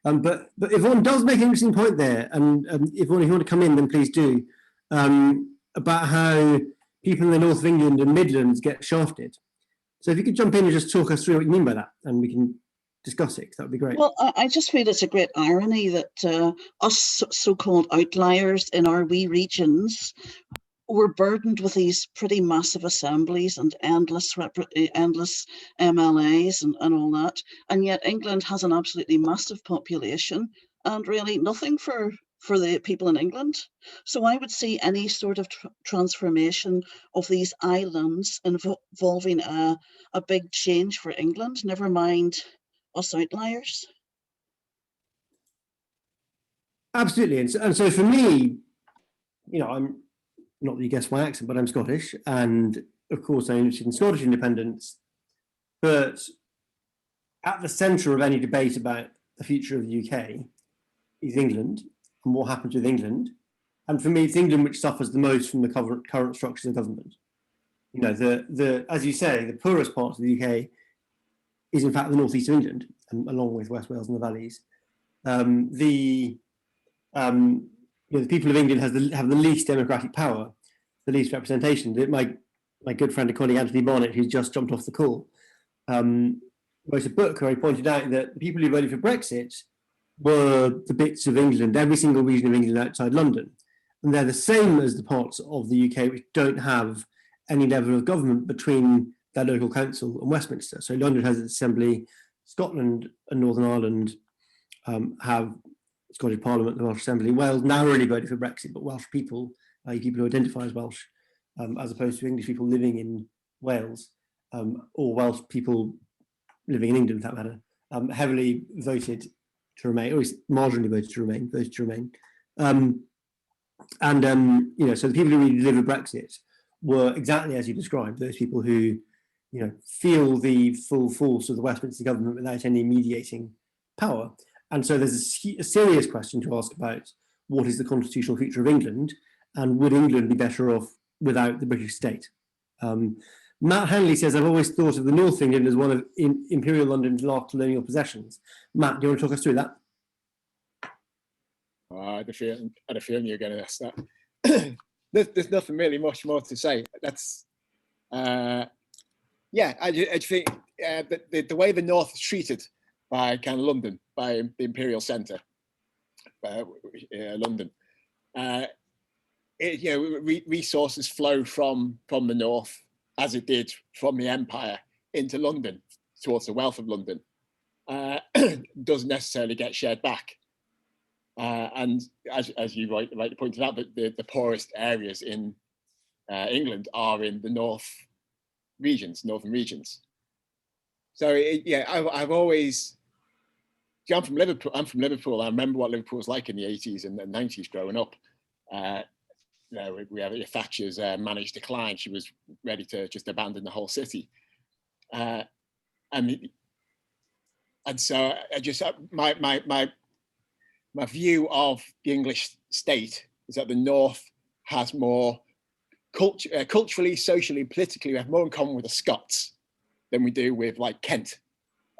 But Yvonne does make an interesting point there, and Yvonne, if you want to come in, then please do, about how people in the north of England and Midlands get shafted. So if you could jump in and just talk us through what you mean by that, and we can discuss it, that would be great. Well, I just feel it's a great irony that us so-called outliers in our wee regions were burdened with these pretty massive assemblies and endless MLAs and all that. And yet England has an absolutely massive population and really nothing for the people in England. So I would see any sort of transformation of these islands involving a big change for England, never mind us outliers. Absolutely. And so for me, you know, I'm not that you guessed my accent, but I'm Scottish, and of course I'm interested in Scottish independence. But at the centre of any debate about the future of the UK is England and what happens with England. And for me, it's England which suffers the most from the current structures of government. You know, the as you say, the poorest part of the UK is in fact the northeast of England, along with West Wales and the valleys. You know, the people of England have the least democratic power, the least representation. My good friend and colleague Anthony Barnett, who's just jumped off the call, wrote a book where he pointed out that the people who voted for Brexit were the bits of England, every single region of England outside London. And they're the same as the parts of the UK which don't have any level of government between their local council and Westminster. So London has its assembly, Scotland and Northern Ireland have Scottish Parliament, the Welsh Assembly. Wales narrowly voted for Brexit, but Welsh people, people who identify as Welsh, as opposed to English people living in Wales, or Welsh people living in England, for that matter, heavily voted to remain, or at least marginally voted to remain. You know, so the people who really delivered Brexit were exactly as you described, those people who, you know, feel the full force of the Westminster government without any mediating power. And so there's a serious question to ask about what is the constitutional future of England, and would England be better off without the British state? Matt Hanley says, I've always thought of the North of England as one of Imperial London's last colonial possessions. Matt, do you want to talk us through that? I had a feeling you were going to ask that. There's nothing really much more to say. That's, yeah, I think the way the North is treated by kind of London, by the Imperial Centre, London, you know, resources flow from the North, as it did from the Empire into London, towards the wealth of London, doesn't necessarily get shared back. And as you rightly pointed out, the poorest areas in England are in the northern regions. So yeah, I've always. I'm from Liverpool. I remember what Liverpool was like in the 80s and the 90s growing up. You know, we have Thatcher's managed decline. She was ready to just abandon the whole city. And and so I just my view of the English state is that the North has more culturally, socially, politically, we have more in common with the Scots than we do with like Kent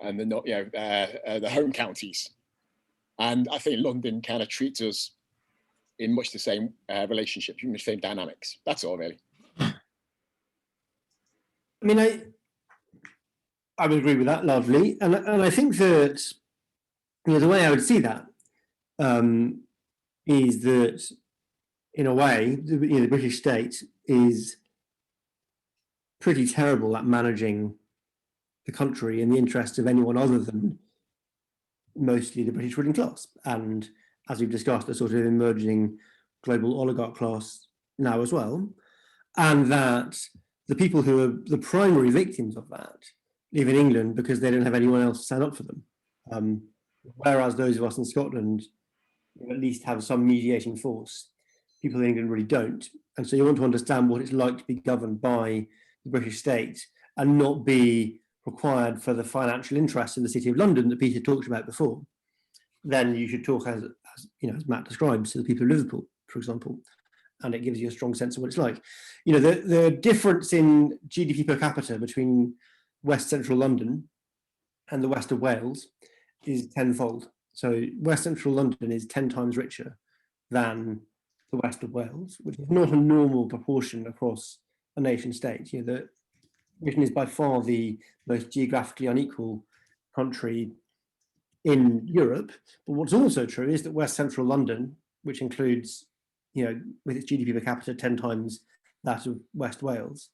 and the home counties. And I think London kind of treats us in much the same relationships, in the same dynamics. That's all, really. I mean, I would agree with that largely, and I think that the way I would see that is that, in a way, the British state is pretty terrible at managing the country in the interest of anyone other than mostly the British ruling class, and as we've discussed, a sort of emerging global oligarch class now as well, and that the people who are the primary victims of that live in England because they don't have anyone else to stand up for them. Whereas those of us in Scotland at least have some mediating force, people in England really don't. And so you want to understand what it's like to be governed by the British state and not be required for the financial interests of the City of London that Peter talked about before. Then you should talk as Matt describes, to the people of Liverpool, for example, and it gives you a strong sense of what it's like. The difference in GDP per capita between West Central London and the West of Wales is tenfold. So West Central London is 10 times richer than the West of Wales, which is not a normal proportion across a nation state. Britain is by far the most geographically unequal country in Europe. But what's also true is that West Central London, which includes, with its GDP per capita 10 times that of West Wales,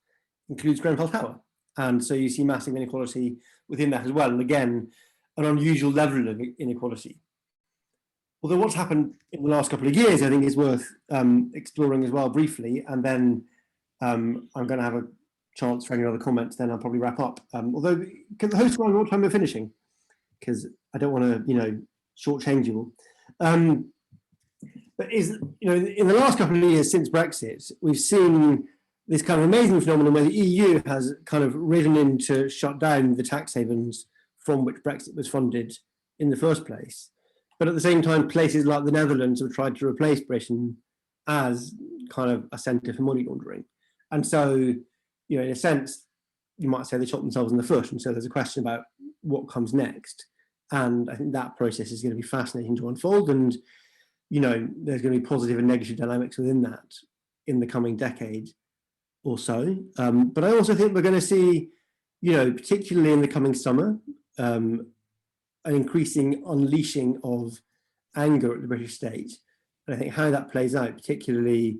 includes Grenfell Tower. And so you see massive inequality within that as well. And again, an unusual level of inequality. Although what's happened in the last couple of years, I think is worth exploring as well briefly. And then I'm going to have a chance for any other comments, then I'll probably wrap up. Although, can the host remind me what time we're finishing? Because I don't want to, shortchange you all. But in the last couple of years since Brexit, we've seen this kind of amazing phenomenon where the EU has kind of ridden in to shut down the tax havens from which Brexit was funded in the first place. But at the same time, places like the Netherlands have tried to replace Britain as kind of a centre for money laundering. And so, in a sense, you might say they shot themselves in the foot. And so there's a question about what comes next. And I think that process is going to be fascinating to unfold. And, there's going to be positive and negative dynamics within that in the coming decade or so. But I also think we're going to see, particularly in the coming summer, an increasing unleashing of anger at the British state. And I think how that plays out, particularly,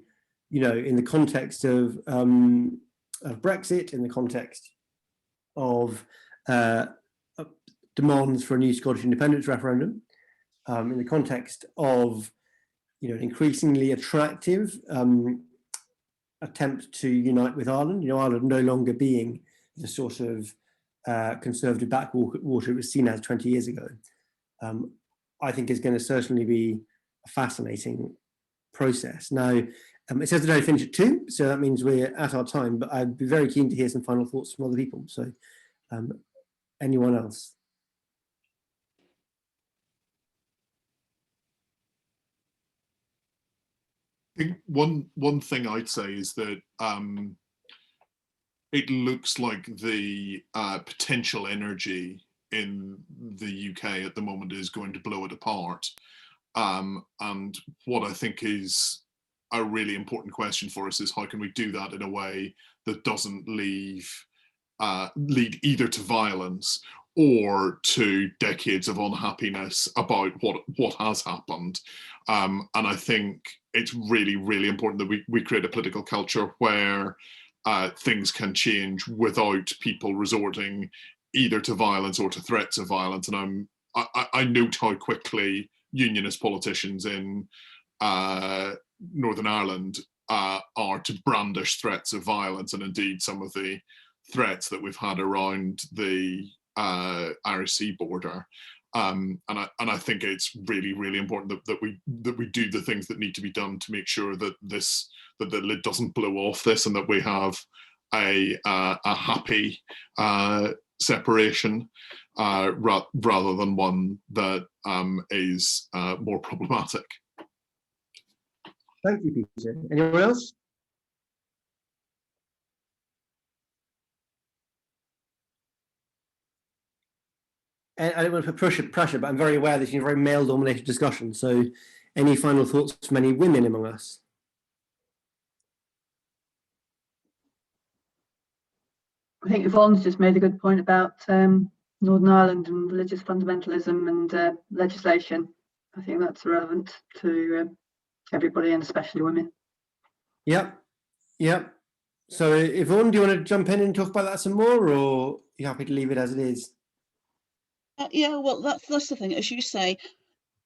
in the context of Brexit, in the context of demands for a new Scottish independence referendum, in the context of, an increasingly attractive attempt to unite with Ireland, Ireland no longer being the sort of conservative backwater it was seen as 20 years ago, I think is going to certainly be a fascinating process. Now, it says that I finish at 2, so that means we're at our time, but I'd be very keen to hear some final thoughts from other people. So anyone else? I think one thing I'd say is that it looks like the potential energy in the UK at the moment is going to blow it apart. And what I think is a really important question for us is how can we do that in a way that doesn't lead either to violence or to decades of unhappiness about what has happened. And I think it's really, really important that we create a political culture where things can change without people resorting either to violence or to threats of violence. And I note how quickly unionist politicians in Northern Ireland are to brandish threats of violence, and indeed some of the threats that we've had around the Irish Sea border. And I think it's really, really important that we do the things that need to be done to make sure that that the lid doesn't blow off this, and that we have a happy separation rather than one that is more problematic. Thank you, Peter. Anyone else? And I don't want to put pressure, but I'm very aware this is a very male-dominated discussion. So, any final thoughts from any women among us? I think Yvonne's just made a good point about Northern Ireland and religious fundamentalism and legislation. I think that's relevant to everybody and especially women. Yep, yep. So, Yvonne, do you want to jump in and talk about that some more, or are you happy to leave it as it is? Yeah, well, that's the thing. As you say,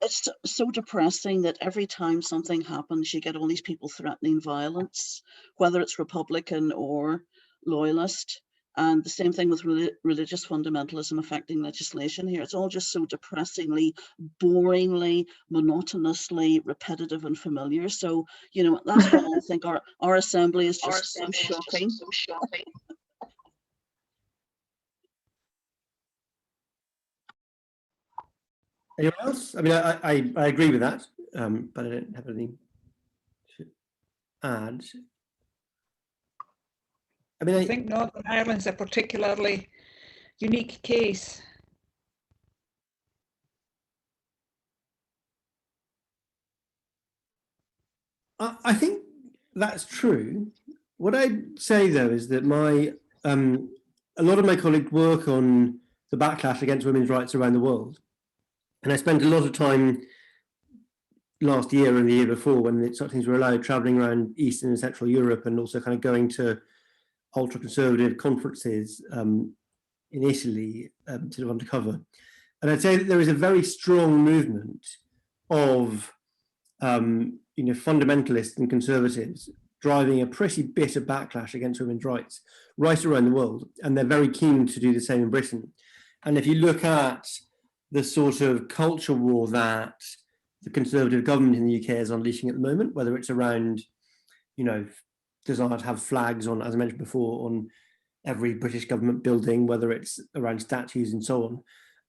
it's so depressing that every time something happens, you get all these people threatening violence, whether it's Republican or loyalist. And the same thing with religious fundamentalism affecting legislation here. It's all just so depressingly, boringly, monotonously repetitive and familiar. So, you know, that's why I think our assembly is just so shocking. Anyone else? I mean, I agree with that, but I don't have anything to add. I mean, I think Northern Ireland's a particularly unique case. I think that's true. What I'd say, though, is that a lot of my colleagues work on the backlash against women's rights around the world. And I spent a lot of time last year and the year before when such things were allowed, traveling around Eastern and Central Europe and also kind of going to ultra-conservative conferences in Italy, sort of undercover. And I'd say that there is a very strong movement of fundamentalists and conservatives driving a pretty bitter backlash against women's rights right around the world. And they're very keen to do the same in Britain. And if you look at the sort of culture war that the Conservative government in the UK is unleashing at the moment, whether it's around, desire to have flags on, as I mentioned before, on every British government building, whether it's around statues and so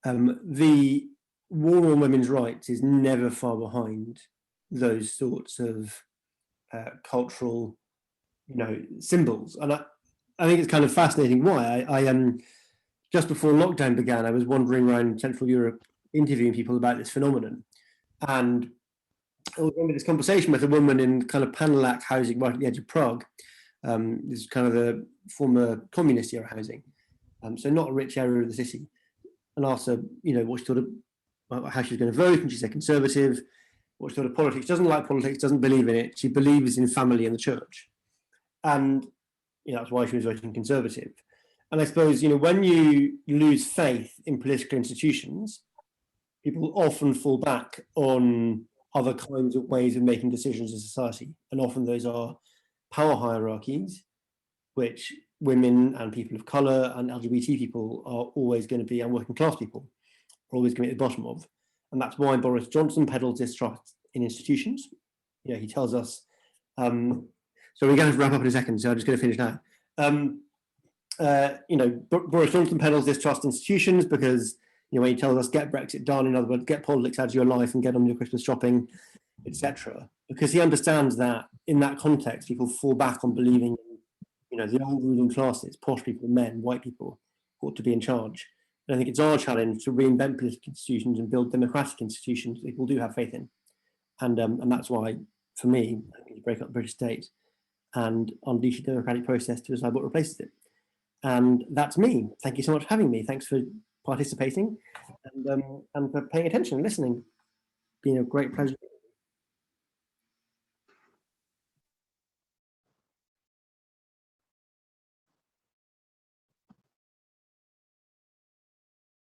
on, the war on women's rights is never far behind those sorts of cultural, symbols. And I think it's kind of fascinating why. I just before lockdown began, I was wandering around Central Europe interviewing people about this phenomenon. And I remember this conversation with a woman in kind of Panelak housing right at the edge of Prague. This is kind of the former communist era housing. So not a rich area of the city. And asked her, what she thought of how she was going to vote. And she said conservative. What she thought of politics. Doesn't like politics, doesn't believe in it. She believes in family and the church. And that's why she was voting conservative. And I suppose, when you lose faith in political institutions, people often fall back on other kinds of ways of making decisions in society. And often those are power hierarchies, which women and people of colour and LGBT people are always going to be, and working class people are always going to be at the bottom of. And that's why Boris Johnson peddles distrust in institutions. He tells us, so we're going to wrap up in a second, so I'm just going to finish now. Boris Johnson peddles distrust in institutions because, when he tells us get Brexit done, in other words, get politics out of your life and get on your Christmas shopping, etc. Because he understands that in that context, people fall back on believing, the old ruling classes, posh people, men, white people, ought to be in charge. And I think it's our challenge to reinvent political institutions and build democratic institutions that people do have faith in. And that's why, for me, I think you break up the British state and unleash a democratic process to decide what replaces it. And that's me. Thank you so much for having me. Thanks for participating and for paying attention and listening. It's been a great pleasure.